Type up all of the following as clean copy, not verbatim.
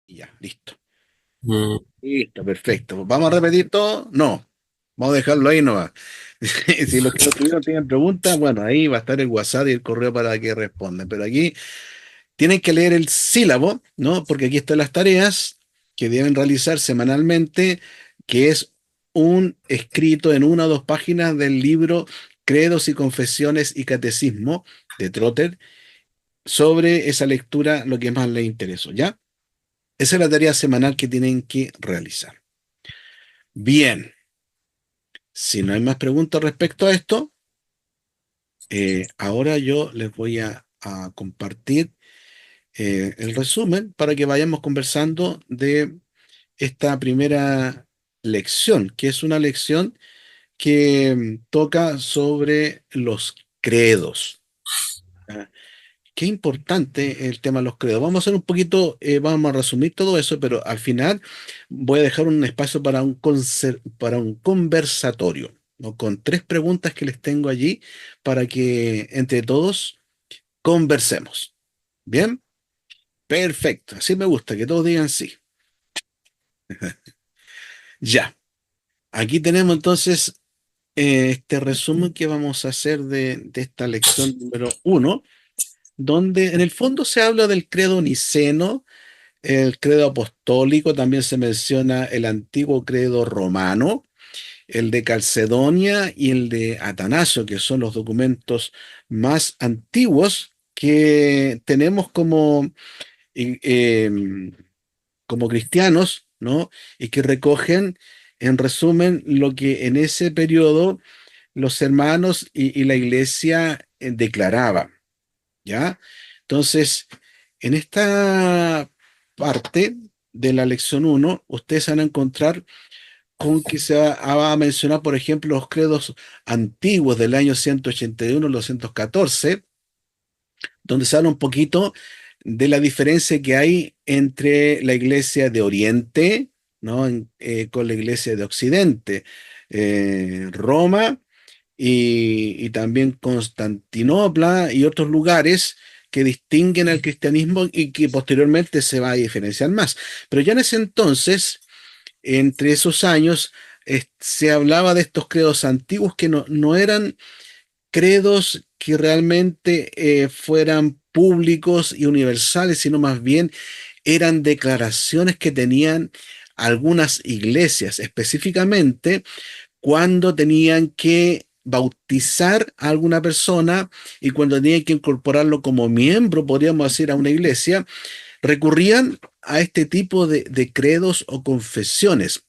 Y ya, listo. Mm, Listo, perfecto. ¿Vamos a repetir todo? No. Vamos a dejarlo ahí nomás. Si los que lo tuvieron tienen preguntas, bueno, ahí va a estar el WhatsApp y el correo para que respondan. Pero aquí tienen que leer el sílabo, ¿no? Porque aquí están las tareas que deben realizar semanalmente, que es un escrito en una o dos páginas del libro Credos y Confesiones y Catecismo de Trotter sobre esa lectura, lo que más les interesó, ¿ya? Esa es la tarea semanal que tienen que realizar. Bien, si no hay más preguntas respecto a esto, ahora yo les voy a compartir el resumen para que vayamos conversando de esta primera lección, que es una lección que toca sobre los credos. ¿Ya? Qué importante el tema de los credos. Vamos a hacer un poquito, vamos a resumir todo eso, pero al final voy a dejar un espacio para para un conversatorio, ¿no? Con tres preguntas que les tengo allí para que entre todos conversemos. ¿Bien? Perfecto. Así me gusta, que todos digan sí. Ya. Aquí tenemos entonces este resumen que vamos a hacer de esta lección número uno, donde en el fondo se habla del credo niceno, el credo apostólico, también se menciona el antiguo credo romano, el de Calcedonia y el de Atanasio, que son los documentos más antiguos que tenemos eh, em, como cristianos, ¿no? Y que recogen, en resumen, lo que en ese periodo los hermanos y la iglesia declaraba, ¿ya? Entonces, en esta parte de la lección uno ustedes van a encontrar con que va a mencionar, por ejemplo, los credos antiguos del año 181 al 214, donde se habla un poquito de la diferencia que hay entre la iglesia de Oriente, ¿no? Con la iglesia de Occidente. Roma y también Constantinopla y otros lugares que distinguen al cristianismo y que posteriormente se va a diferenciar más. Pero ya en ese entonces, entre esos años, se hablaba de estos credos antiguos que no eran credos que realmente fueran públicos y universales, sino más bien eran declaraciones que tenían algunas iglesias, específicamente cuando tenían que bautizar a alguna persona y cuando tenían que incorporarlo como miembro, podríamos decir, a una iglesia, recurrían a este tipo de credos o confesiones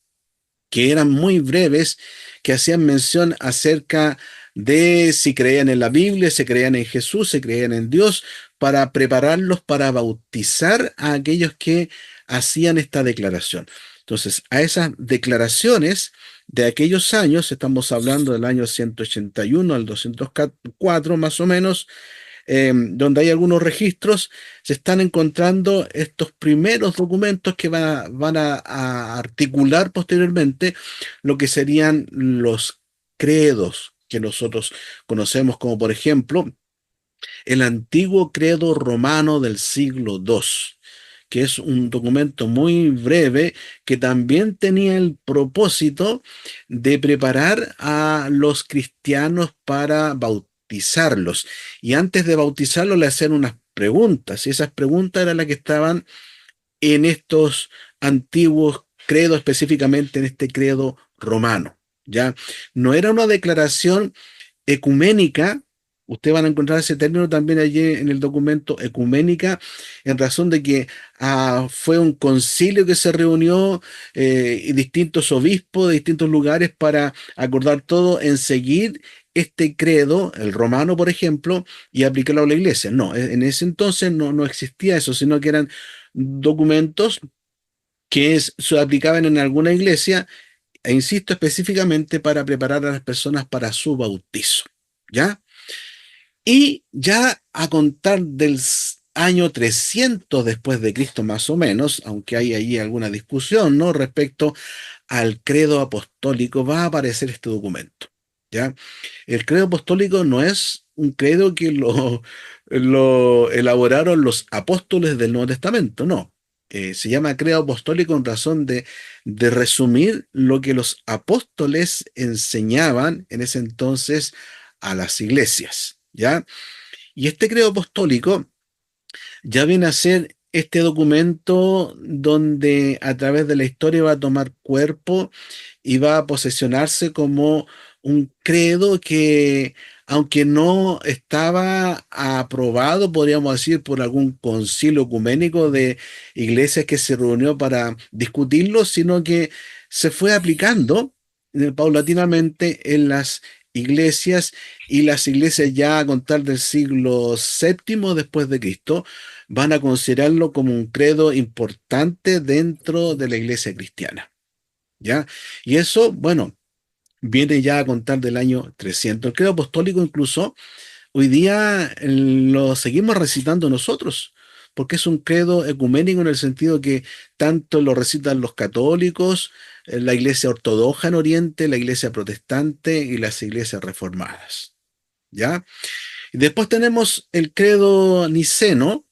que eran muy breves, que hacían mención acerca de si creían en la Biblia, si creían en Jesús, si creían en Dios, para prepararlos para bautizar a aquellos que hacían esta declaración. Entonces, a esas declaraciones de aquellos años, estamos hablando del año 181 al 204 más o menos, donde hay algunos registros, se están encontrando estos primeros documentos que van a articular posteriormente lo que serían los credos que nosotros conocemos, como por ejemplo el antiguo credo romano del siglo II, que es un documento muy breve que también tenía el propósito de preparar a los cristianos para bautizarlos. Y antes de bautizarlos le hacían unas preguntas, y esas preguntas eran las que estaban en estos antiguos credos, específicamente en este credo romano. ¿Ya? No era una declaración ecuménica, ustedes van a encontrar ese término también allí en el documento ecuménica, en razón de que fue un concilio que se reunió y distintos obispos de distintos lugares para acordar todo en seguir este credo, el romano, por ejemplo, y aplicarlo a la iglesia. No, en ese entonces no existía eso, sino que eran documentos que se aplicaban en alguna iglesia, e insisto, específicamente para preparar a las personas para su bautizo. ¿Ya? Y ya a contar del año 300 después de Cristo más o menos, aunque hay ahí alguna discusión, ¿no? Respecto al credo apostólico, va a aparecer este documento. ¿Ya? El credo apostólico no es un credo que lo elaboraron los apóstoles del Nuevo Testamento, no. Se llama credo apostólico en razón de resumir lo que los apóstoles enseñaban en ese entonces a las iglesias, ¿ya? Y este credo apostólico ya viene a ser este documento donde a través de la historia va a tomar cuerpo y va a posesionarse como un credo que, aunque no estaba aprobado, podríamos decir, por algún concilio ecuménico de iglesias que se reunió para discutirlo, sino que se fue aplicando paulatinamente en las iglesias, y las iglesias ya a contar del siglo séptimo después de Cristo van a considerarlo como un credo importante dentro de la iglesia cristiana, ¿ya? Y eso, bueno, viene ya a contar del año 300. El credo apostólico incluso hoy día lo seguimos recitando nosotros, porque es un credo ecuménico en el sentido que tanto lo recitan los católicos, la iglesia ortodoxa en Oriente, la iglesia protestante y las iglesias reformadas, ¿ya? Y después tenemos el credo niceno,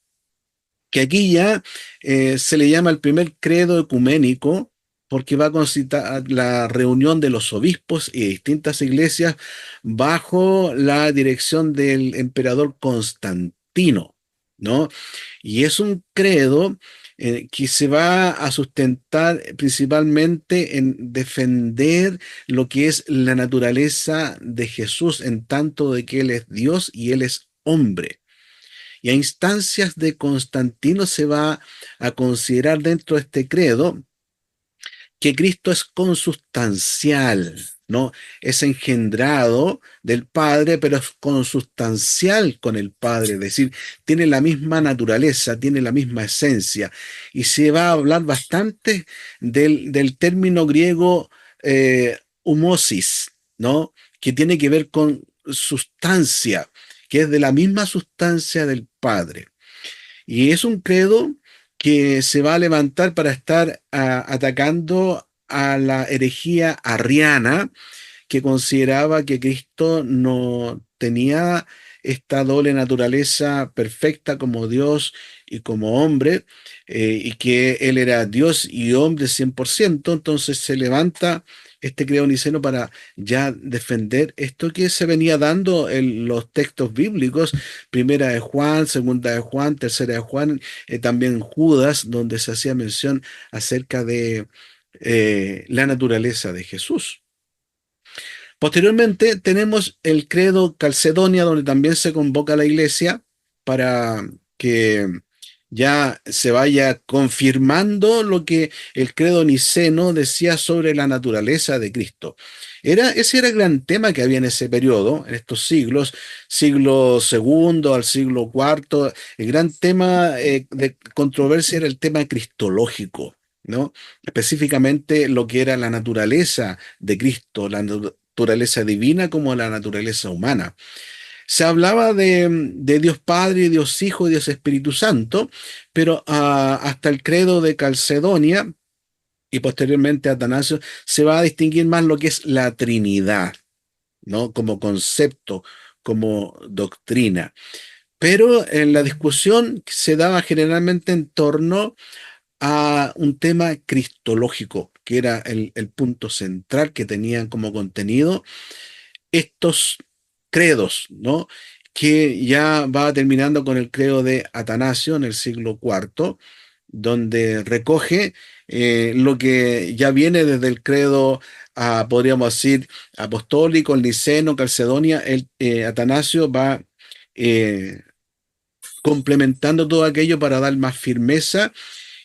que aquí ya se le llama el primer credo ecuménico, porque va a consistir la reunión de los obispos y distintas iglesias bajo la dirección del emperador Constantino, ¿no? Y es un credo que se va a sustentar principalmente en defender lo que es la naturaleza de Jesús, en tanto de que Él es Dios y Él es hombre. Y a instancias de Constantino se va a considerar dentro de este credo que Cristo es consustancial, ¿no? Es engendrado del Padre, pero es consustancial con el Padre, es decir, tiene la misma naturaleza, tiene la misma esencia. Y se va a hablar bastante del término griego humosis, ¿no? Que tiene que ver con sustancia, que es de la misma sustancia del Padre. Y es un credo que se va a levantar para estar atacando a la herejía arriana, que consideraba que Cristo no tenía esta doble naturaleza perfecta como Dios y como hombre, y que Él era Dios y hombre 100%. Entonces se levanta este credo niceno para ya defender esto que se venía dando en los textos bíblicos, primera de Juan, segunda de Juan, tercera de Juan, también Judas, donde se hacía mención acerca de la naturaleza de Jesús. Posteriormente tenemos el credo Calcedonia, donde también se convoca a la iglesia para que ya se vaya confirmando lo que el credo niceno decía sobre la naturaleza de Cristo. Ese era el gran tema que había en ese periodo, en estos siglos, siglo segundo al siglo cuarto. El gran tema de controversia era el tema cristológico, ¿no? Específicamente lo que era la naturaleza de Cristo, la naturaleza divina como la naturaleza humana. Se hablaba de Dios Padre, Dios Hijo y Dios Espíritu Santo, pero hasta el credo de Calcedonia y posteriormente Atanasio se va a distinguir más lo que es la Trinidad, ¿no? Como concepto, como doctrina. Pero en la discusión se daba generalmente en torno a un tema cristológico, que era el punto central que tenían como contenido estos credos, ¿no? Que ya va terminando con el credo de Atanasio en el siglo cuarto, donde recoge lo que ya viene desde el credo, podríamos decir, apostólico, el niceno, Calcedonia. Atanasio va eh, complementando todo aquello para dar más firmeza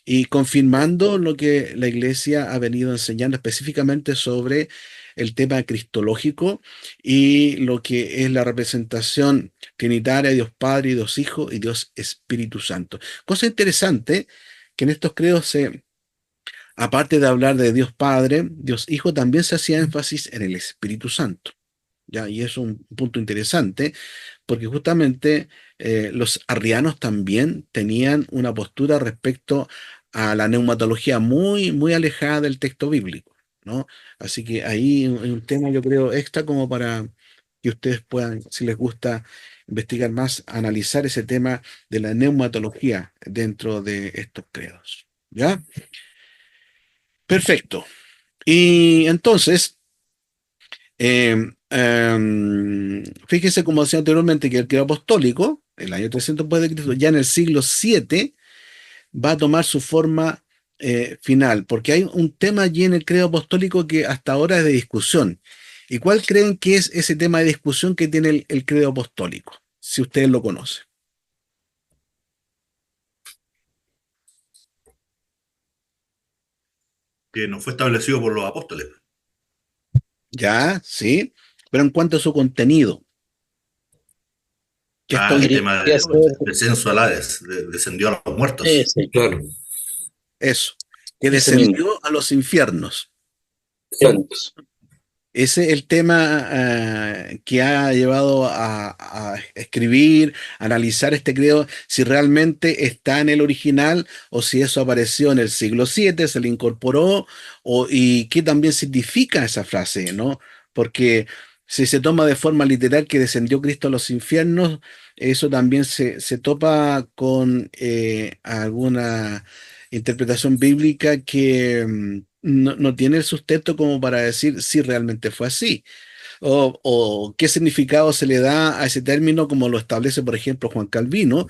y confirmando lo que la Iglesia ha venido enseñando específicamente sobre el tema cristológico y lo que es la representación trinitaria de Dios Padre y Dios Hijo y Dios Espíritu Santo. Cosa interesante que en estos credos aparte de hablar de Dios Padre, Dios Hijo, también se hacía énfasis en el Espíritu Santo. ¿Ya? Y es un punto interesante porque justamente los arrianos también tenían una postura respecto a la neumatología muy, muy alejada del texto bíblico, ¿no? Así que ahí hay un tema, yo creo, extra como para que ustedes puedan, si les gusta investigar más, analizar ese tema de la neumatología dentro de estos credos. ¿Ya? Perfecto. Y entonces, fíjese como decía anteriormente que el credo apostólico, el año 300 después de Cristo, ya en el siglo VII, va a tomar su forma final, porque hay un tema allí en el credo apostólico que hasta ahora es de discusión. ¿Y cuál creen que es ese tema de discusión que tiene el credo apostólico? Si ustedes lo conocen. Que no fue establecido por los apóstoles. Ya, sí, pero en cuanto a su contenido, que Ah, el estoy, tema Podría del ser descenso al Hades, descendió a los muertos. ese, Claro, eso, que ese mismo. descendió a los infiernos. Santos. Ese es el tema que ha llevado a escribir, analizar este credo, si realmente está en el original o si eso apareció en el siglo VII, se le incorporó, y qué también significa esa frase, ¿no? Porque si se toma de forma literal que descendió Cristo a los infiernos, eso también se topa con alguna interpretación bíblica que no tiene el sustento como para decir si realmente fue así, o qué significado se le da a ese término, como lo establece, por ejemplo, Juan Calvino,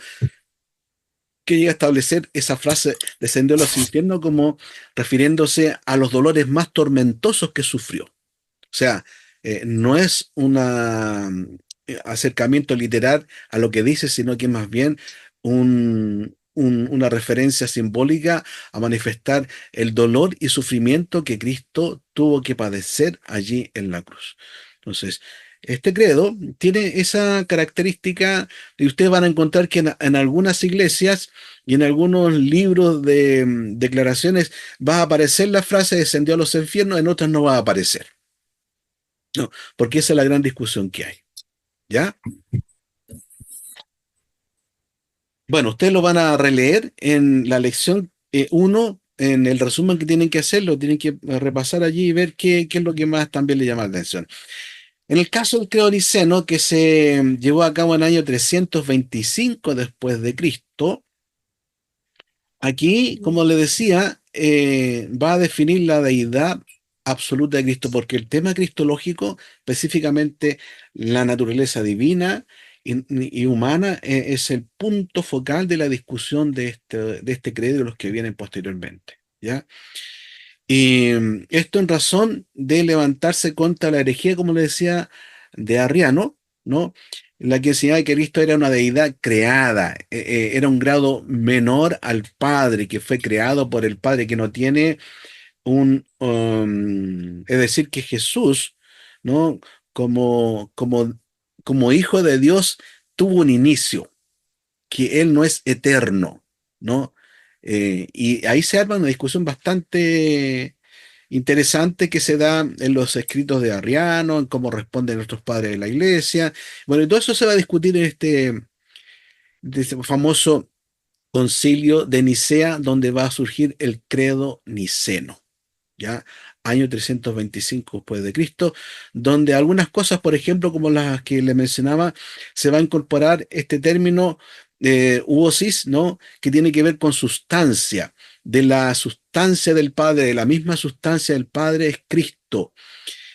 que llega a establecer esa frase descendió a los infiernos como refiriéndose a los dolores más tormentosos que sufrió. O sea, no es un acercamiento literal a lo que dice, sino que más bien una referencia simbólica a manifestar el dolor y sufrimiento que Cristo tuvo que padecer allí en la cruz. Entonces, este credo tiene esa característica y ustedes van a encontrar que en algunas iglesias y en algunos libros de declaraciones va a aparecer la frase descendió a los infiernos, en otras no va a aparecer. No, porque esa es la gran discusión que hay. ¿Ya? Bueno, ustedes lo van a releer en la lección 1, en el resumen que tienen que hacer, lo tienen que repasar allí y ver qué es lo que más también le llama la atención. En el caso del credo niceno, que se llevó a cabo en el año 325 después de Cristo, aquí, como le decía, va a definir la deidad absoluta de Cristo, porque el tema cristológico, específicamente la naturaleza divina y humana, es el punto focal de la discusión de este credo y de los que vienen posteriormente. ¿Ya? Y esto en razón de levantarse contra la herejía, como le decía, de Arriano, ¿no? La que enseñaba que Cristo era una deidad creada, era un grado menor al Padre, que fue creado por el Padre, que no tiene es decir, que Jesús, ¿no? Como, como, como hijo de Dios, tuvo un inicio, que Él no es eterno, ¿no? Y ahí se arma una discusión bastante interesante que se da en los escritos de Arriano, en cómo responden nuestros padres de la iglesia. Bueno, y todo eso se va a discutir en de este famoso concilio de Nicea, donde va a surgir el credo niceno, ¿ya? Año 325 después de Cristo, donde algunas cosas, por ejemplo, como las que le mencionaba, se va a incorporar este término uosis, ¿no? Que tiene que ver con sustancia, de la sustancia del Padre, de la misma sustancia del Padre es Cristo,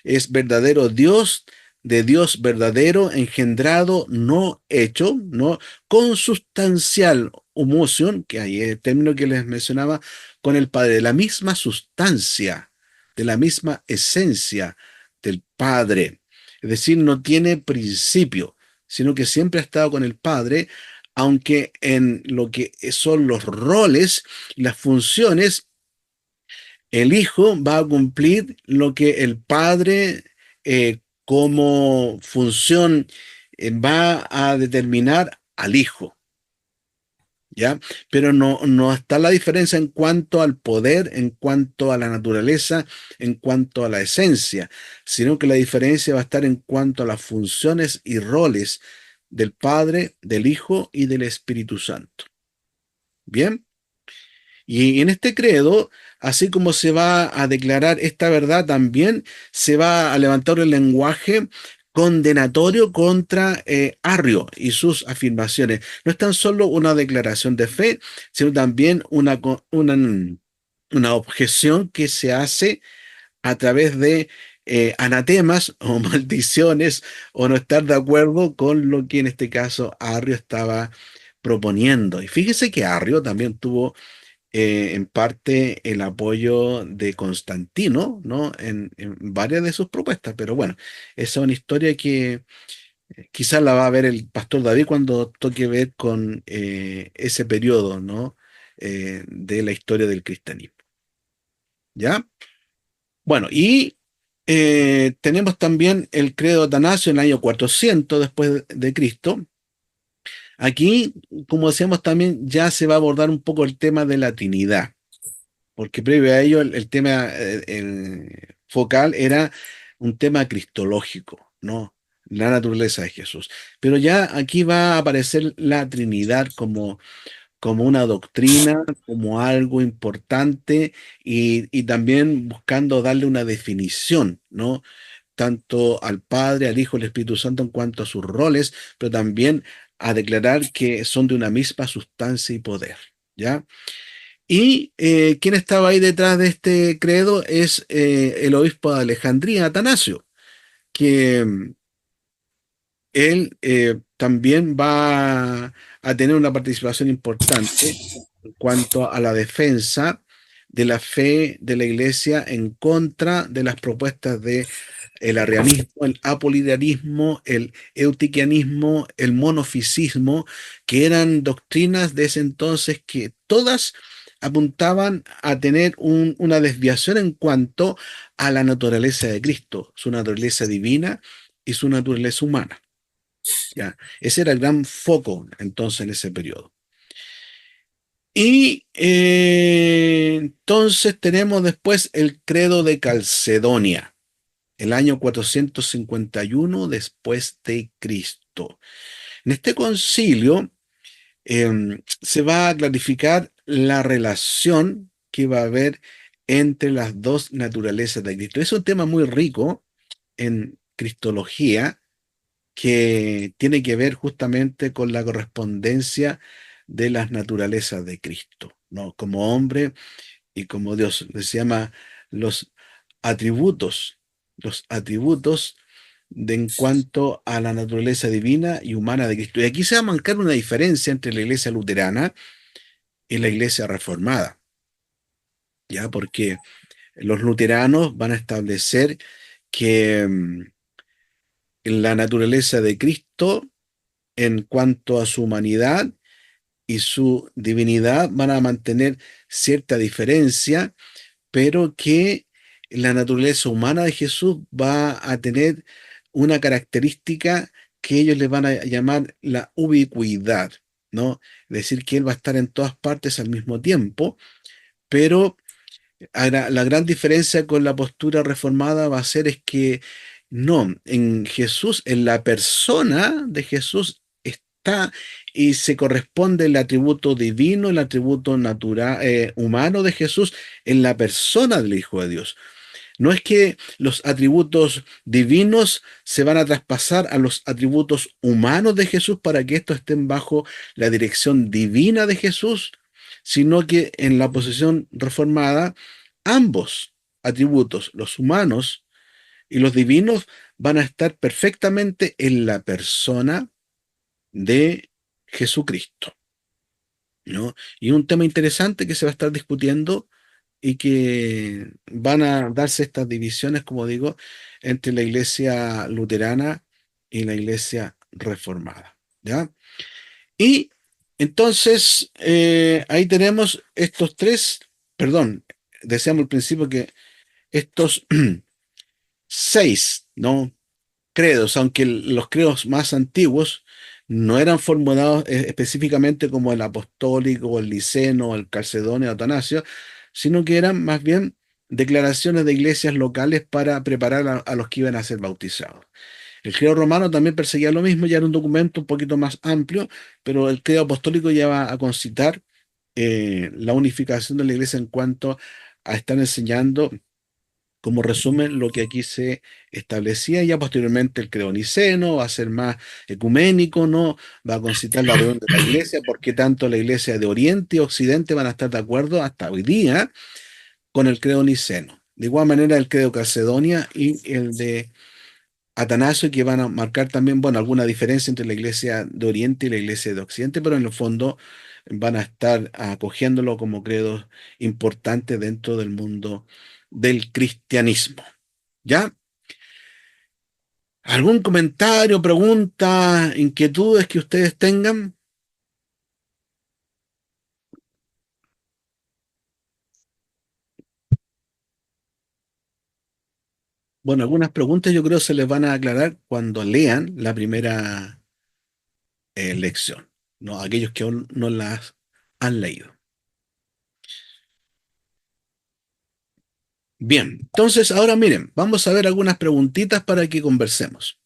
es verdadero Dios, de Dios verdadero, engendrado, no hecho, ¿no? Consubstancial, homoción, que hay el término que les mencionaba, con el Padre, de la misma sustancia, de la misma esencia del Padre. Es decir, no tiene principio, sino que siempre ha estado con el Padre, aunque en lo que son los roles y las funciones el hijo va a cumplir lo que el padre como función va a determinar al hijo, ¿ya? Pero no está la diferencia en cuanto al poder, en cuanto a la naturaleza, en cuanto a la esencia, sino que la diferencia va a estar en cuanto a las funciones y roles del Padre, del Hijo y del Espíritu Santo. ¿Bien? Y en este credo, así como se va a declarar esta verdad, también se va a levantar el lenguaje condenatorio contra Arrio y sus afirmaciones. No es tan solo una declaración de fe, sino también una objeción que se hace a través de anatemas o maldiciones o no estar de acuerdo con lo que en este caso Arrio estaba proponiendo. Y fíjese que Arrio también tuvo en parte el apoyo de Constantino, ¿no? En varias de sus propuestas, pero bueno, esa es una historia que quizás la va a ver el pastor David cuando toque ver con ese periodo, ¿no? De la historia del cristianismo, ¿ya? Bueno, y tenemos también el credo de Atanasio en el año 400 después de Cristo. Aquí, como decíamos también, ya se va a abordar un poco el tema de la Trinidad, porque previo a ello el tema focal era un tema cristológico, ¿no? La naturaleza de Jesús. Pero ya aquí va a aparecer la Trinidad como una doctrina, como algo importante y también buscando darle una definición, ¿no? Tanto al Padre, al Hijo, al Espíritu Santo en cuanto a sus roles, pero también a declarar que son de una misma sustancia y poder, ¿ya? Y quien estaba ahí detrás de este credo es el obispo de Alejandría, Atanasio, que él también va a tener una participación importante en cuanto a la defensa de la fe de la Iglesia en contra de las propuestas de el arrianismo, el apolinarismo, el eutiquianismo, el monofisismo, que eran doctrinas de ese entonces que todas apuntaban a tener una desviación en cuanto a la naturaleza de Cristo, su naturaleza divina y su naturaleza humana. ¿Ya? Ese era el gran foco entonces en ese periodo. Y entonces tenemos después el credo de Calcedonia, el año 451 después de Cristo. En este concilio se va a clarificar la relación que va a haber entre las dos naturalezas de Cristo. Es un tema muy rico en cristología que tiene que ver justamente con la correspondencia de las naturalezas de Cristo, ¿no? Como hombre y como Dios. Se llama los los atributos de en cuanto a la naturaleza divina y humana de Cristo. Y aquí se va a marcar una diferencia entre la iglesia luterana y la iglesia reformada, ¿ya? Porque los luteranos van a establecer que la naturaleza de Cristo en cuanto a su humanidad y su divinidad van a mantener cierta diferencia, pero que la naturaleza humana de Jesús va a tener una característica que ellos le van a llamar la ubicuidad, ¿no? Es decir, que Él va a estar en todas partes al mismo tiempo, pero ahora, la gran diferencia con la postura reformada va a ser es que no, en Jesús, en la persona de Jesús está y se corresponde el atributo divino, el atributo natural, humano de Jesús en la persona del Hijo de Dios. No es que los atributos divinos se van a traspasar a los atributos humanos de Jesús para que estos estén bajo la dirección divina de Jesús, sino que en la posición reformada, ambos atributos, los humanos y los divinos, van a estar perfectamente en la persona de Jesucristo, ¿no? Y un tema interesante que se va a estar discutiendo y que van a darse estas divisiones, como digo, entre la iglesia luterana y la iglesia reformada, ¿ya? Y entonces ahí tenemos estos tres, perdón, decíamos al principio que estos seis, ¿no? Credos, aunque los credos más antiguos no eran formulados específicamente como el apostólico, el liceno, el calcedonio, atanasio, sino que eran más bien declaraciones de iglesias locales para preparar a los que iban a ser bautizados. El credo romano también perseguía lo mismo, ya era un documento un poquito más amplio, pero el credo apostólico ya va a concitar la unificación de la iglesia en cuanto a estar enseñando como resumen lo que aquí se establecía. Ya posteriormente el credo niceno va a ser más ecuménico, ¿no? Va a concitar la reunión de la iglesia, porque tanto la iglesia de Oriente y Occidente van a estar de acuerdo hasta hoy día con el credo niceno. De igual manera el credo calcedonia y el de Atanasio, que van a marcar también, bueno, alguna diferencia entre la iglesia de Oriente y la iglesia de Occidente, pero en el fondo van a estar acogiéndolo como credos importantes dentro del mundo del cristianismo. ¿Ya? ¿Algún comentario, pregunta, inquietudes que ustedes tengan? Bueno, algunas preguntas yo creo se les van a aclarar cuando lean la primera lección, ¿no? Aquellos que aún no las han leído. Bien, entonces ahora miren, vamos a ver algunas preguntitas para que conversemos.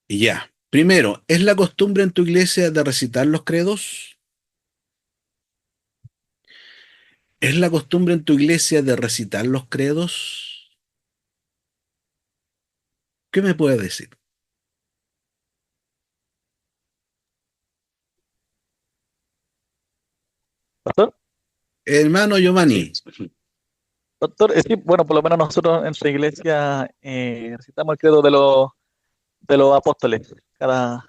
Y ya, primero, ¿es la costumbre en tu iglesia de recitar los credos? ¿Es la costumbre en tu iglesia de recitar los credos? ¿Qué me puedes decir? ¿Pastor? Hermano Sí. Giovanni, Doctor, sí, bueno, por lo menos nosotros en nuestra iglesia recitamos el credo de los apóstoles cada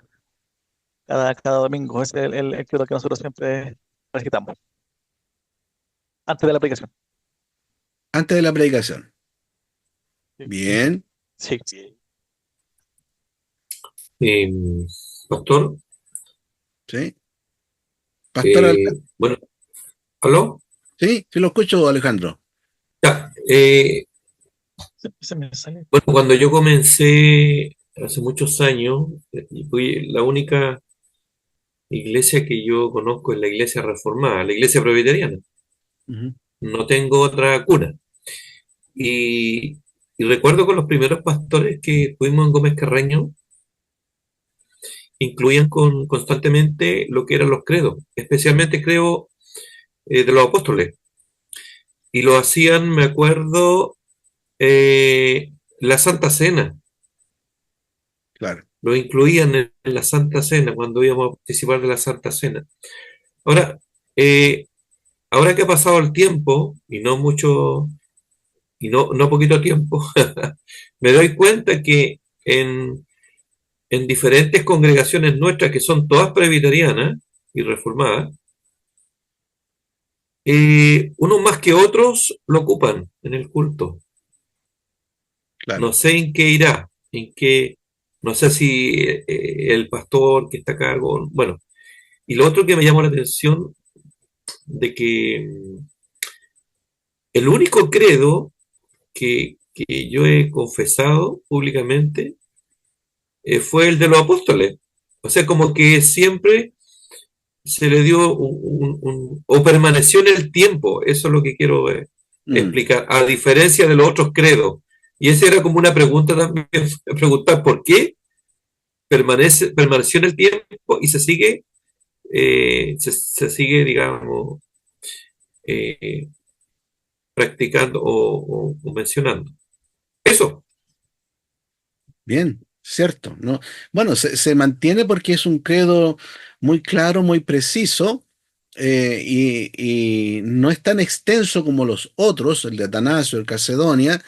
domingo. Ese es el credo que nosotros siempre recitamos antes de la aplicación. antes de la predicación. Sí, Bien, sí. Eh, Pastor, ¿sí? Pastor Alejandro. bueno, ¿aló? Sí, sí lo escucho, Alejandro. Ya, Se me sale. bueno, cuando yo comencé hace muchos años, fui la única iglesia que yo conozco es la iglesia reformada, la iglesia presbiteriana. Ujú, No tengo otra cuna. Y, y recuerdo con los primeros pastores que tuvimos en Gómez Carreño, incluían constantemente lo que eran los credos, especialmente creo de los apóstoles. Y lo hacían, me acuerdo, la Santa Cena. claro, Lo incluían en la Santa Cena cuando íbamos a participar de la Santa Cena. Ahora, eh, ahora que ha pasado el tiempo, y no mucho, y no poquito tiempo, me doy cuenta que en diferentes congregaciones nuestras, que son todas presbiterianas y reformadas, unos más que otros lo ocupan en el culto. claro. No sé en qué irá, no sé si el pastor que está a cargo, bueno. Y lo otro que me llamó la atención, de que el único credo que yo he confesado públicamente fue el de los apóstoles. O sea, como que siempre se le dio o permaneció en el tiempo. Eso es lo que quiero Mm, explicar, a diferencia de los otros credos. Y esa era como una pregunta también, preguntar por qué permaneció en el tiempo y se sigue, digamos, eh, practicando o mencionando. Eso, bien, cierto, ¿no? Bueno, se mantiene porque es un credo muy claro, muy preciso, y no es tan extenso como los otros, el de Atanasio, el Calcedonia.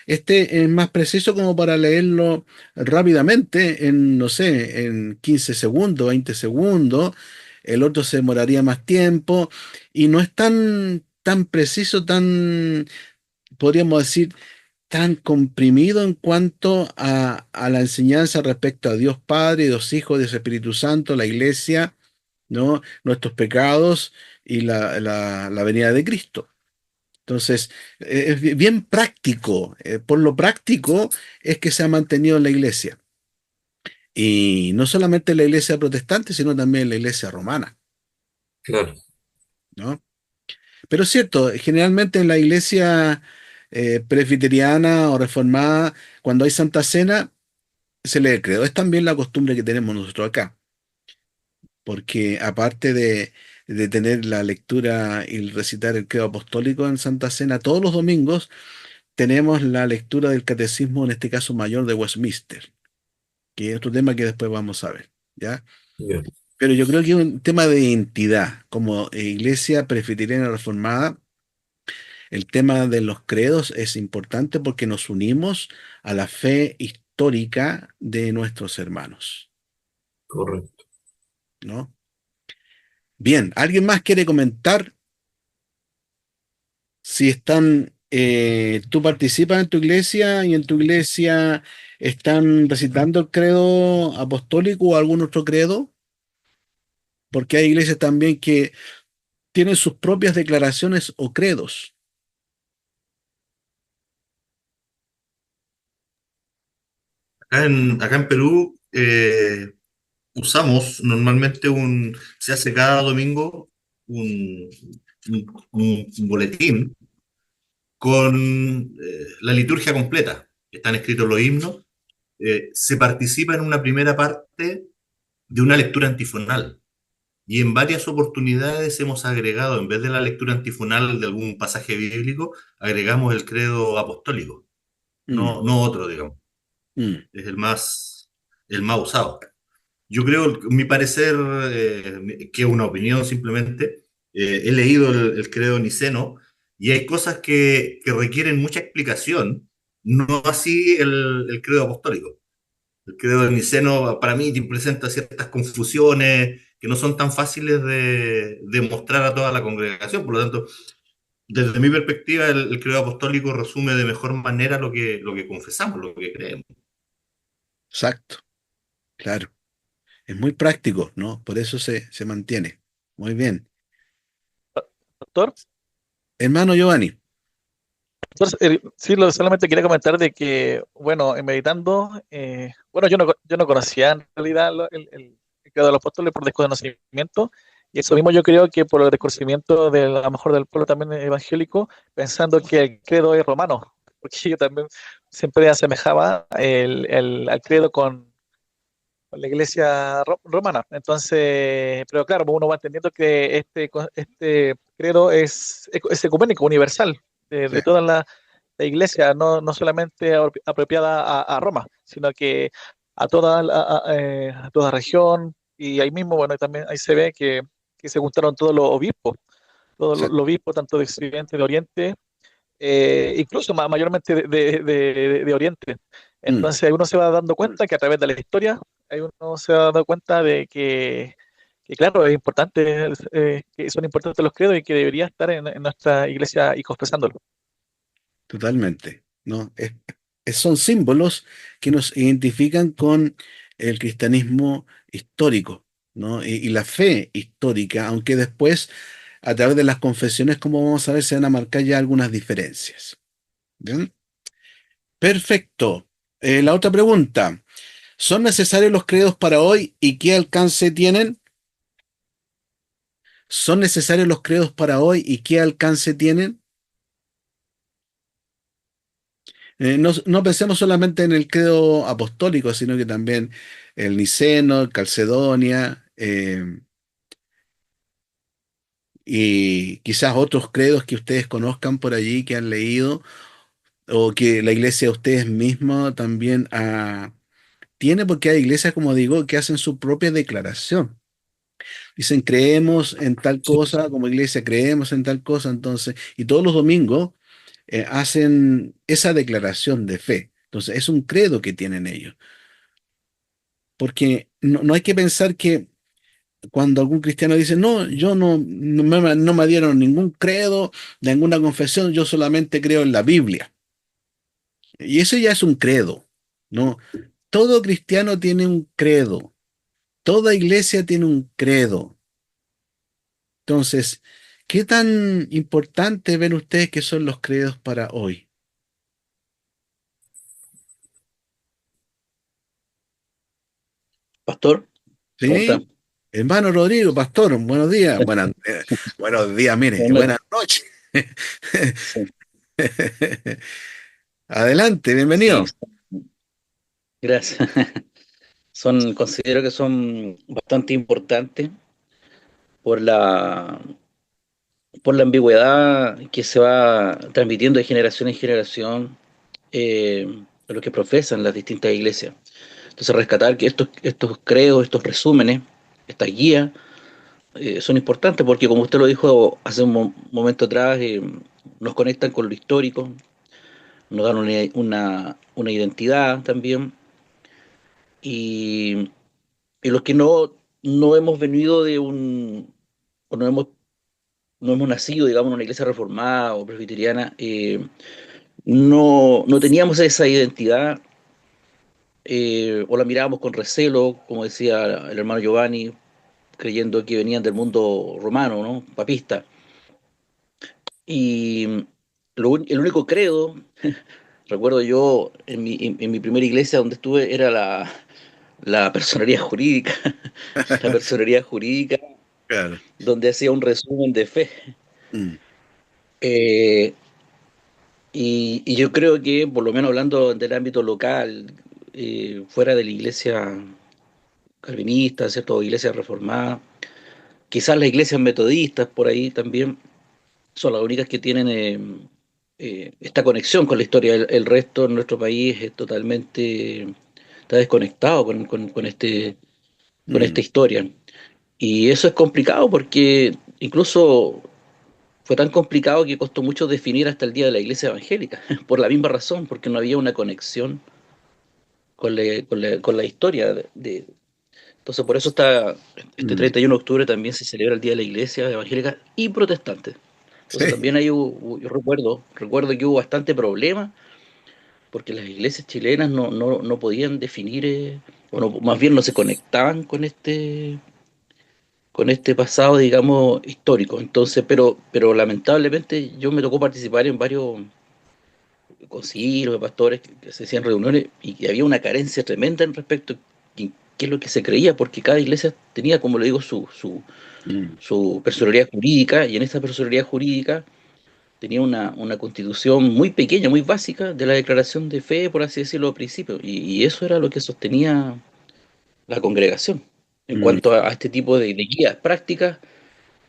Este es más preciso como para leerlo rápidamente, en, no sé, en 15 segundos, 20 segundos. El otro se demoraría más tiempo y no es tan preciso, podríamos decir, tan comprimido en cuanto a la enseñanza respecto a Dios Padre, Dios Hijo, Dios Espíritu Santo, la Iglesia, ¿no? Nuestros pecados y la venida de Cristo. Entonces, es bien práctico. Por lo práctico es que se ha mantenido en la iglesia. Y no solamente la iglesia protestante, sino también la iglesia romana, claro, ¿no? Pero es cierto, generalmente en la iglesia presbiteriana o reformada, cuando hay Santa Cena, se lee el credo. Es también la costumbre que tenemos nosotros acá, porque aparte de tener la lectura y recitar el credo apostólico en Santa Cena, todos los domingos tenemos la lectura del catecismo, en este caso mayor de Westminster, que es otro tema que después vamos a ver, ¿ya? Ya, Pero yo creo que es un tema de identidad. Como iglesia presbiteriana reformada, el tema de los credos es importante porque nos unimos a la fe histórica de nuestros hermanos, correcto. ¿no? Bien, ¿alguien más quiere comentar? Si están, tú participas en tu iglesia y en tu iglesia están recitando el credo apostólico o algún otro credo, porque hay iglesias también que tienen sus propias declaraciones o credos. Acá en Perú usamos normalmente se hace cada domingo un, un boletín con la liturgia completa. Están escritos los himnos. Se participa en una primera parte de una lectura antifonal. Y en varias oportunidades hemos agregado, en vez de la lectura antifonal de algún pasaje bíblico, agregamos el credo apostólico, Mm, no otro, digamos. mm, Es el más usado. Yo creo, mi parecer, que es una opinión simplemente, he leído el credo niceno y hay cosas que requieren mucha explicación, no así el credo apostólico. El credo niceno para mí presenta ciertas confusiones que no son tan fáciles de mostrar a toda la congregación. Por lo tanto, desde mi perspectiva, el credo apostólico resume de mejor manera lo que confesamos, lo que creemos. exacto, claro. Es muy práctico, ¿no? Por eso se mantiene. Muy bien. Doctor, Hermano Giovanni. entonces, sí, solamente quería comentar de que, bueno, en meditando, bueno, yo no conocía en realidad el credo de los apóstoles por desconocimiento, y eso mismo yo creo que por el desconocimiento a lo mejor del pueblo también evangélico, pensando que el credo es romano, porque yo también siempre asemejaba al credo con la iglesia romana. Entonces, pero claro, uno va entendiendo que este credo es ecuménico, universal, Sí, de toda la iglesia, no solamente apropiada a Roma, sino que a toda región, y ahí mismo, bueno, también ahí se ve que se juntaron todos los exacto. obispos, tanto de Occidente, de Oriente, incluso mayormente de Oriente. Mm, Entonces uno se va dando cuenta que a través de la historia, ahí uno se va dando cuenta de que claro, es importante, que son importantes los credos y que debería estar en nuestra iglesia y expresándolo. totalmente, ¿no? Son símbolos que nos identifican con el cristianismo histórico, ¿no? Y la fe histórica, aunque después, a través de las confesiones, como vamos a ver, se van a marcar ya algunas diferencias. ¿Bien? Perfecto. La otra pregunta. ¿Son necesarios los credos para hoy y qué alcance tienen? ¿Son necesarios los credos para hoy y qué alcance tienen? No pensemos solamente en el credo apostólico, sino que también el niceno, el calcedonia, y quizás otros credos que ustedes conozcan por allí, que han leído, o que la iglesia de ustedes misma también tiene, porque hay iglesias, como digo, que hacen su propia declaración. Dicen, creemos en tal Sí, cosa, como iglesia creemos en tal cosa, entonces, y todos los domingos hacen esa declaración de fe. Entonces, es un credo que tienen ellos. Porque no hay que pensar que cuando algún cristiano dice, no, yo no me dieron ningún credo, ninguna confesión, yo solamente creo en la Biblia. Y eso ya es un credo, ¿no? Todo cristiano tiene un credo, toda iglesia tiene un credo. Entonces, ¿qué tan importante ven ustedes que son los credos para hoy? Pastor, pregunta. ¿Sí? Hermano Rodrigo, pastor, buenos días. Buenos días, mire, Bueno, buenas noches. sí, Adelante, sí, bienvenido. gracias. Considero que son bastante importantes por por la ambigüedad que se va transmitiendo de generación en generación a lo que profesan las distintas iglesias. Entonces, rescatar que estos credos, estos resúmenes, estas guías, son importantes porque, como usted lo dijo hace un momento atrás, nos conectan con lo histórico, nos dan una identidad también, y, y los que no hemos venido de o no hemos nacido, digamos, en una iglesia reformada o presbiteriana, no teníamos esa identidad, o la mirábamos con recelo, como decía el hermano Giovanni, creyendo que venían del mundo romano, ¿no? Papista. Y el único credo, recuerdo yo en mi primera iglesia donde estuve, era la personería jurídica, la personería jurídica, Claro. donde hacía un resumen de fe. Mm. Eh, y yo creo que, por lo menos hablando del ámbito local, fuera de la iglesia calvinista, ¿cierto? O iglesia reformada, quizás las iglesias metodistas por ahí también son las únicas que tienen esta conexión con la historia. El resto en nuestro país es totalmente, está desconectado con esta Mm. historia. Y eso es complicado porque incluso fue tan complicado que costó mucho definir hasta el día de la iglesia evangélica, por la misma razón, porque no había una conexión con la historia entonces, por eso este Mm. 31 de octubre también se celebra el Día de la Iglesia Evangélica y Protestante. Entonces, Sí. también ahí yo recuerdo que hubo bastante problema porque las iglesias chilenas no podían definir, más bien no se conectaban con este pasado, digamos, histórico. Entonces, pero lamentablemente yo me tocó participar en varios concilios de pastores que se hacían reuniones y que había una carencia tremenda en respecto a qué es lo que se creía, porque cada iglesia tenía, como le digo, Mm. su personalidad jurídica, y en esa personalidad jurídica tenía una constitución muy pequeña, muy básica de la declaración de fe, por así decirlo, al principio, y eso era lo que sostenía la congregación en Mm. cuanto a este tipo de guías prácticas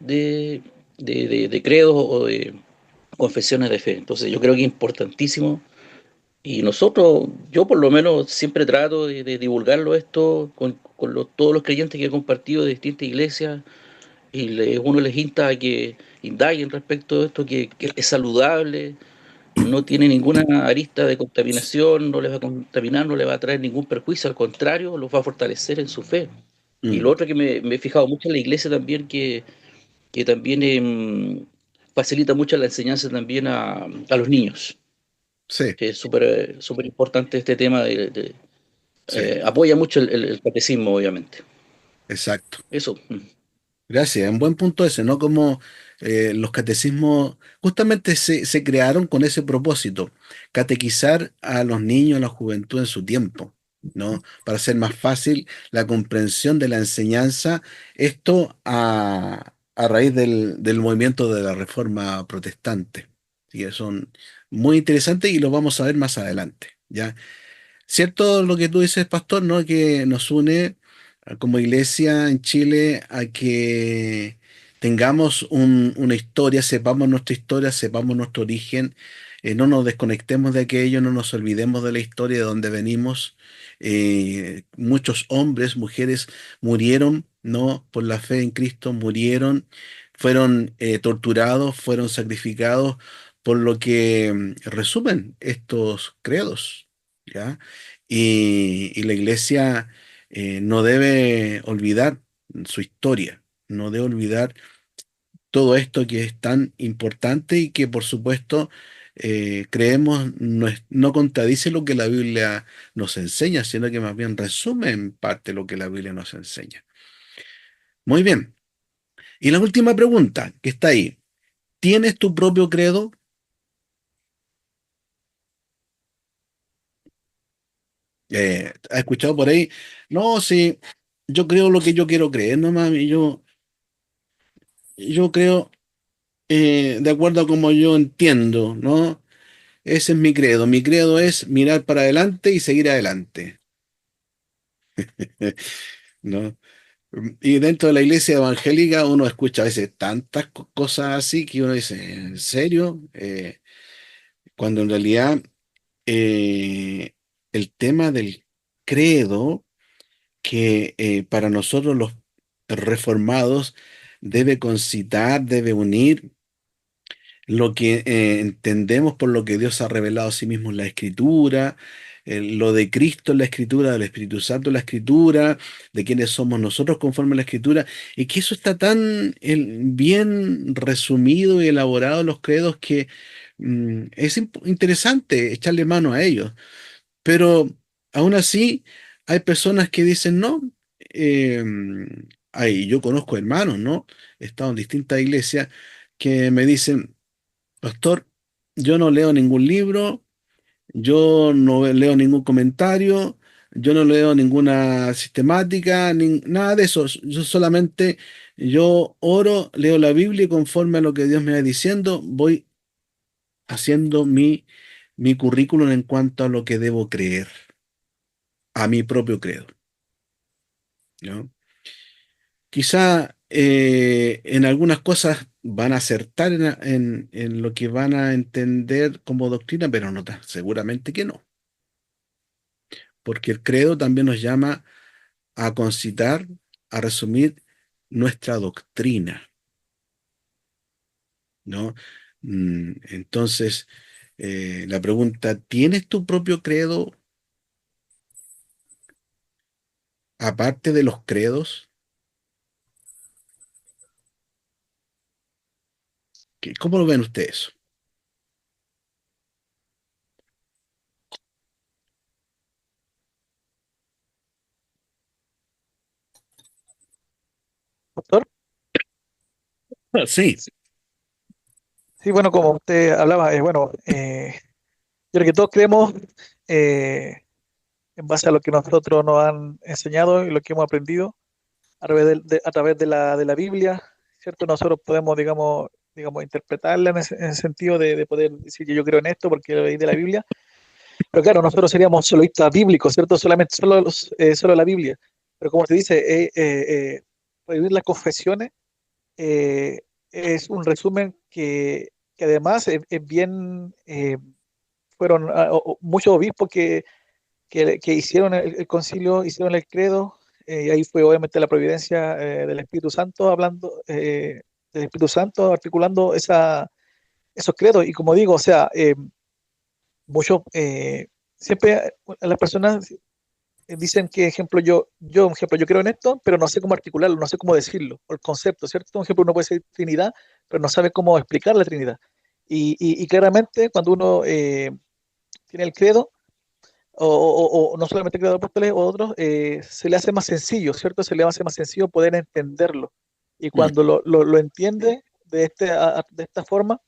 de, de credos o de confesiones de fe. Entonces yo creo que es importantísimo. Y nosotros, yo por lo menos siempre trato de divulgarlo esto con todos los creyentes que he compartido de distintas iglesias, y uno les insta a que indaguen respecto de esto, que es saludable, no tiene ninguna arista de contaminación, no les va a contaminar, no les va a traer ningún perjuicio, al contrario, los va a fortalecer en su fe. Y lo Mm. otro que me he fijado mucho en la iglesia también, que también facilita mucho la enseñanza también a los niños, Sí, que es súper importante este tema sí, apoya mucho el catecismo, obviamente. exacto. Eso. Gracias, un buen punto ese, ¿no? Como los catecismos justamente se crearon con ese propósito, catequizar a los niños, a la juventud en su tiempo, ¿no? Para hacer más fácil la comprensión de la enseñanza, esto a raíz del movimiento de la Reforma Protestante. Así que son muy interesantes y los vamos a ver más adelante, ¿ya? Cierto lo que tú dices, pastor, ¿no? Que nos une como iglesia en Chile a que tengamos una historia, sepamos nuestra historia, sepamos nuestro origen, no nos desconectemos de aquello, no nos olvidemos de la historia de donde venimos. Muchos hombres, mujeres murieron, ¿no? Por la fe en Cristo, murieron, fueron torturados, fueron sacrificados, por lo que resumen estos credos. ¿Ya? Y la iglesia no debe olvidar su historia, no debe olvidar todo esto que es tan importante y que por supuesto creemos no contradice lo que la Biblia nos enseña, sino que más bien resume en parte lo que la Biblia nos enseña. Muy bien. Y la última pregunta que está ahí. ¿Tienes tu propio credo? ¿Has escuchado por ahí? No, sí, yo creo lo que yo quiero creer, no mami, yo creo de acuerdo a como yo entiendo, ¿no? Ese es mi credo. Mi credo es mirar para adelante y seguir adelante, ¿no? Y dentro de la iglesia evangélica uno escucha a veces tantas cosas así que uno dice, ¿en serio? Cuando en realidad eh, el tema del credo, que para nosotros los reformados debe concitar, debe unir lo que entendemos por lo que Dios ha revelado a sí mismo en la Escritura, lo de Cristo en la Escritura, del Espíritu Santo en la Escritura, de quiénes somos nosotros conforme a la Escritura, y que eso está tan bien resumido y elaborado en los credos que es interesante echarle mano a ellos. Pero aún así, hay personas que dicen no. eh, yo conozco hermanos, ¿no? He estado en distintas iglesias que me dicen, pastor, yo no leo ningún libro, yo no leo ningún comentario, yo no leo ninguna sistemática, nada de eso. Yo oro, leo la Biblia y conforme a lo que Dios me va diciendo, voy haciendo mi currículum en cuanto a lo que debo creer, a mi propio credo, ¿no? Quizá en algunas cosas van a acertar en lo que van a entender como doctrina, pero no seguramente que no, porque el credo también nos llama a concitar, a resumir nuestra doctrina, ¿no? Entonces, la pregunta, ¿tienes tu propio credo aparte de los credos? ¿Cómo lo ven ustedes? Doctor. Sí, Sí, bueno, como usted hablaba, bueno, yo creo que todos creemos eh, en base a lo que nosotros nos han enseñado y lo que hemos aprendido a través de la Biblia, ¿cierto? Nosotros podemos, digamos, interpretarla en ese sentido de poder decir que yo creo en esto porque lo leí de la Biblia. Pero claro, nosotros seríamos soloístas bíblicos, ¿cierto? Solamente, solo la Biblia. Pero como se dice, revivir las confesiones eh, es un resumen que además es bien, fueron muchos obispos que hicieron el concilio, hicieron el credo, y ahí fue obviamente la providencia del Espíritu Santo hablando, del Espíritu Santo articulando esos credos. Y como digo, o sea, muchos, siempre las personas dicen que, ejemplo, yo creo en esto, pero no sé cómo articularlo, no sé cómo decirlo, o el concepto, ¿cierto? Por ejemplo, uno puede decir Trinidad, pero no sabe cómo explicar la Trinidad. Y claramente cuando uno tiene el credo, o no solamente credo de apóstoles o otros, se le hace más sencillo, ¿cierto? Se le hace más sencillo poder entenderlo. Y mm, cuando lo entiende de esta forma,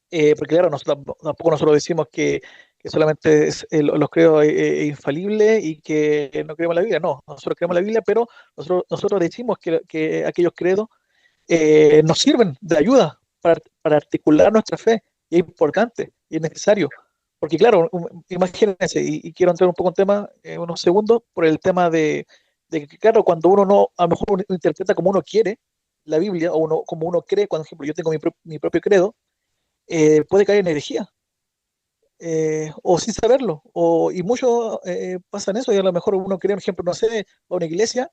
porque claro, nosotros, tampoco nosotros decimos que solamente los credos infalibles y que no creemos en la Biblia, no, nosotros creemos en la Biblia, pero nosotros decimos que aquellos credos nos sirven de ayuda para articular nuestra fe, y es importante y es necesario. Porque claro, imagínense, y quiero entrar un poco en tema, unos segundos, por el tema de que, claro, cuando uno no, a lo mejor uno interpreta como uno quiere la Biblia, o uno, como uno cree, cuando, por ejemplo, yo tengo mi propio credo, puede caer en herejía, o sin saberlo, y muchos pasan eso, y a lo mejor uno cree, por ejemplo, no sé, a una iglesia,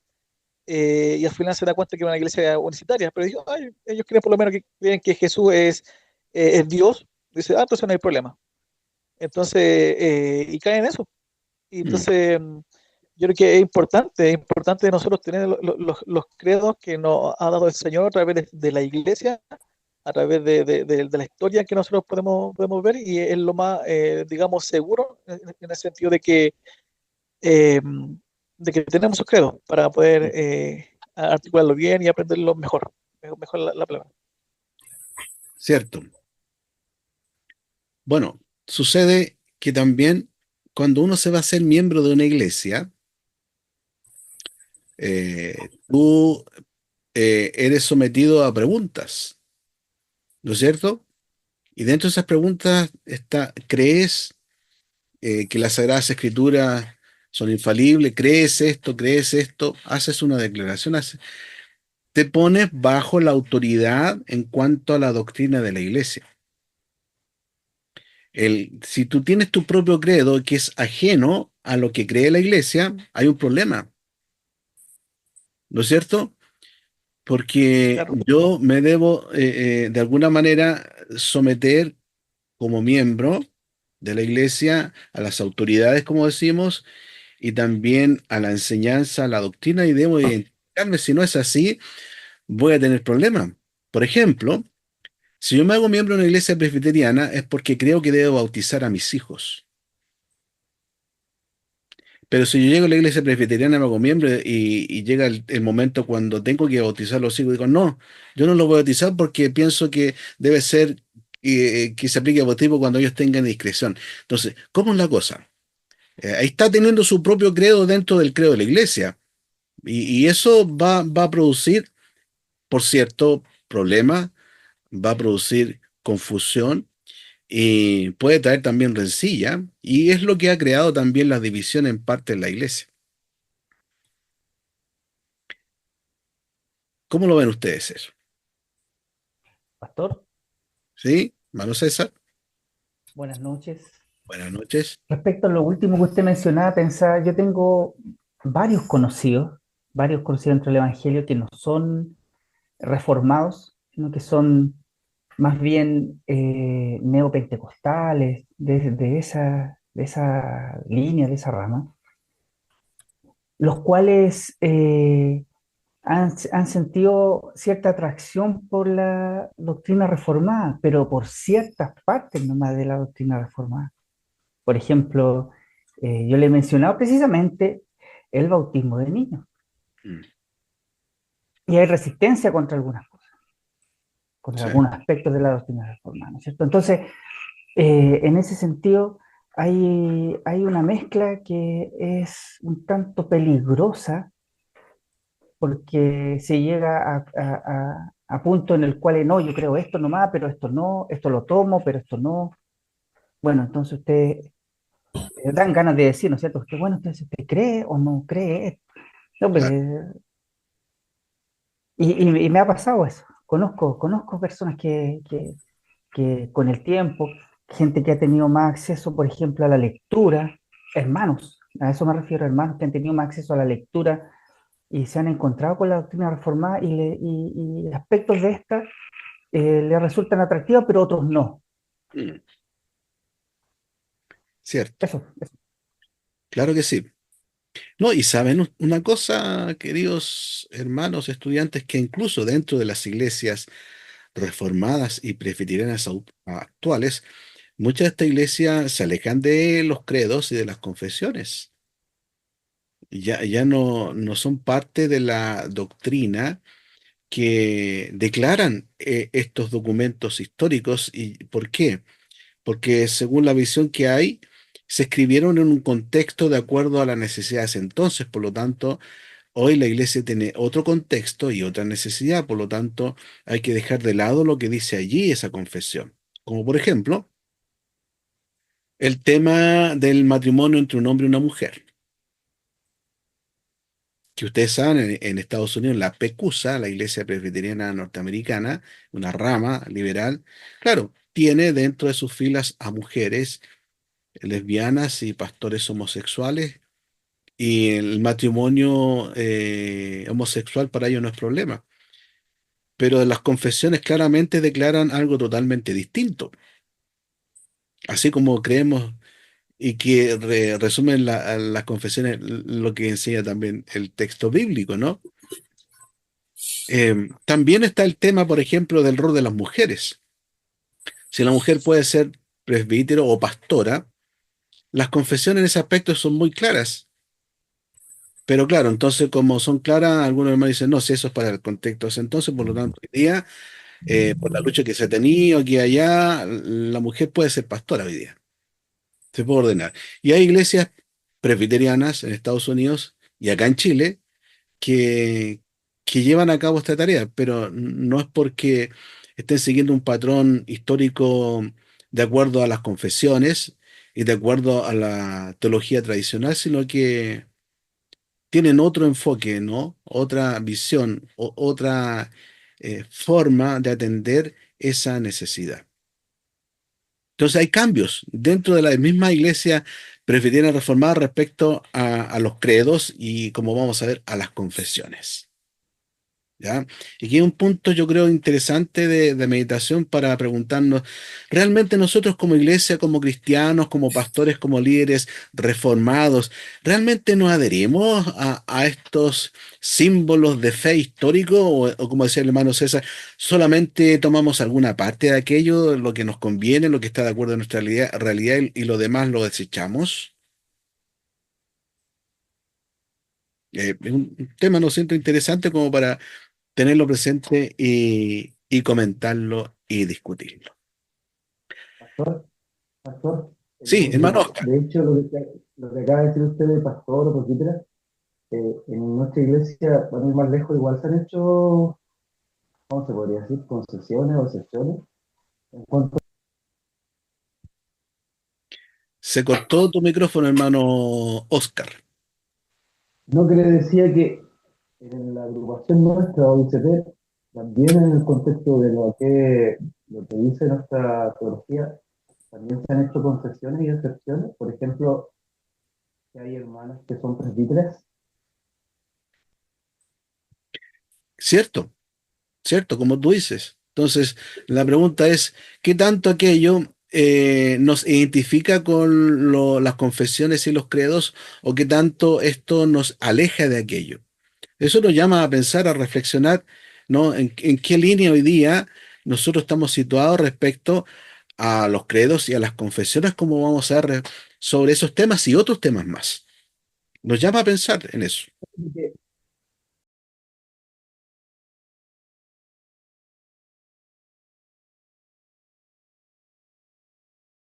y al final se da cuenta que es una iglesia universitaria, pero dijo, "Ay, ellos creen por lo menos que creen que Jesús es Dios", dice, ah, entonces no hay problema. Entonces, y caen en eso. Y mm, entonces, yo creo que es importante nosotros tener los credos que nos ha dado el Señor a través de la iglesia, a través de la historia que nosotros podemos ver, y es lo más, digamos, seguro en el sentido eh, de que tenemos sus credos para poder articularlo bien y aprenderlo mejor la palabra. cierto. Bueno, sucede que también cuando uno se va a ser miembro de una iglesia, tú eres sometido a preguntas, ¿no es cierto? Y dentro de esas preguntas está, ¿crees que las Sagradas Escrituras son infalibles, crees esto, haces una declaración, te pones bajo la autoridad en cuanto a la doctrina de la iglesia. Si tú tienes tu propio credo que es ajeno a lo que cree la iglesia, hay un problema, ¿no es cierto? Porque Claro. yo me debo, de alguna manera, someter como miembro de la iglesia a las autoridades, como decimos, y también a la enseñanza, a la doctrina, y debo identificarme. Si no es así, voy a tener problemas. Por ejemplo, si yo me hago miembro de una iglesia presbiteriana es porque creo que debo bautizar a mis hijos. Pero si yo llego a la iglesia presbiteriana, me hago miembro y llega el momento cuando tengo que bautizar a los hijos, digo, no, yo no los voy a bautizar porque pienso que debe ser que se aplique el bautismo cuando ellos tengan discreción. Entonces, ¿cómo es la cosa? Ahí está teniendo su propio credo dentro del credo de la iglesia. Y eso va a producir, por cierto, problemas, va a producir confusión y puede traer también rencilla. Y es lo que ha creado también la división en parte en la iglesia. ¿Cómo lo ven ustedes eso? Pastor, ¿Sí? Mano César, buenas noches. buenas noches. Respecto a lo último que usted mencionaba, pensaba, yo tengo varios conocidos dentro del Evangelio que no son reformados, sino que son más bien neopentecostales, de esa línea, de esa rama, los cuales han sentido cierta atracción por la doctrina reformada, pero por ciertas partes nomás de la doctrina reformada. Por ejemplo, yo le he mencionado precisamente el bautismo de niños. Mm, Y hay resistencia contra algunas cosas, contra sí, algunos aspectos de la doctrina reformada, ¿no es cierto? Entonces, en ese sentido, hay una mezcla que es un tanto peligrosa porque se llega a punto en el cual no, yo creo esto nomás, pero esto no, esto lo tomo, pero esto no. Bueno, entonces usted dan ganas de decir, ¿no es cierto? Usted, bueno, entonces usted cree o no cree. No, pues, claro. y me ha pasado eso. Conozco personas que con el tiempo, gente que ha tenido más acceso, por ejemplo, a la lectura, hermanos, a eso me refiero, hermanos que han tenido más acceso a la lectura y se han encontrado con la doctrina reformada y aspectos de esta le resultan atractivos, pero otros no. Mm, cierto, Eso. claro que sí. No, y saben una cosa, queridos hermanos estudiantes, que incluso dentro de las iglesias reformadas y presbiterianas actuales, muchas de estas iglesias se alejan de los credos y de las confesiones. Ya no son parte de la doctrina que declaran estos documentos históricos. ¿Y por qué? Porque según la visión que hay, se escribieron en un contexto de acuerdo a las necesidades entonces, por lo tanto, hoy la iglesia tiene otro contexto y otra necesidad, por lo tanto, hay que dejar de lado lo que dice allí esa confesión. Como por ejemplo, el tema del matrimonio entre un hombre y una mujer, que ustedes saben, en Estados Unidos, la PECUSA, la Iglesia Presbiteriana Norteamericana, una rama liberal, claro, tiene dentro de sus filas a mujeres lesbianas y pastores homosexuales, y el matrimonio homosexual para ellos no es problema. Pero las confesiones claramente declaran algo totalmente distinto. Así como creemos y que resumen las confesiones lo que enseña también el texto bíblico, ¿no? También está el tema, por ejemplo, del rol de las mujeres. Si la mujer puede ser presbítero o pastora, las confesiones en ese aspecto son muy claras. Pero claro, entonces como son claras, algunos hermanos dicen, no, si eso es para el contexto de ese entonces, por lo tanto, hoy día, por la lucha que se ha tenido aquí y allá, la mujer puede ser pastora hoy día. Se puede ordenar. Y hay iglesias presbiterianas en Estados Unidos y acá en Chile que, que llevan a cabo esta tarea, pero no es porque estén siguiendo un patrón histórico de acuerdo a las confesiones, y de acuerdo a la teología tradicional, sino que tienen otro enfoque, ¿no? Otra visión, otra forma de atender esa necesidad. Entonces hay cambios dentro de la misma iglesia presbiteriana reformada respecto a los credos y, como vamos a ver, a las confesiones. ¿Ya? Y aquí hay un punto, yo creo, interesante de meditación para preguntarnos, ¿realmente nosotros como iglesia, como cristianos, como pastores, como líderes reformados, realmente nos adherimos a estos símbolos de fe histórico o como decía el hermano César, solamente tomamos alguna parte de aquello, lo que nos conviene, lo que está de acuerdo en nuestra realidad y lo demás lo desechamos? Es un tema, no siento interesante como para tenerlo presente y comentarlo y discutirlo. Pastor, pastor, Sí, hermano Oscar. de hecho, lo que acaba de decir usted de pastor o presbítera, en nuestra iglesia, para ir más lejos, igual se han hecho, ¿cómo se podría decir? Concesiones o excepciones. En cuanto, Se cortó tu micrófono, hermano Oscar. no que le decía que en la agrupación nuestra, OICP, también en el contexto de lo que dice nuestra teología, también se han hecho concesiones y excepciones. Por ejemplo, que hay hermanas que son presbíteras. Cierto, cierto, como tú dices. Entonces, la pregunta es, ¿qué tanto aquello nos identifica con las confesiones y los credos o qué tanto esto nos aleja de aquello? Eso nos llama a pensar, a reflexionar, ¿no? En qué línea hoy día nosotros estamos situados respecto a los credos y a las confesiones, como vamos a ver sobre esos temas y otros temas más. Nos llama a pensar en eso.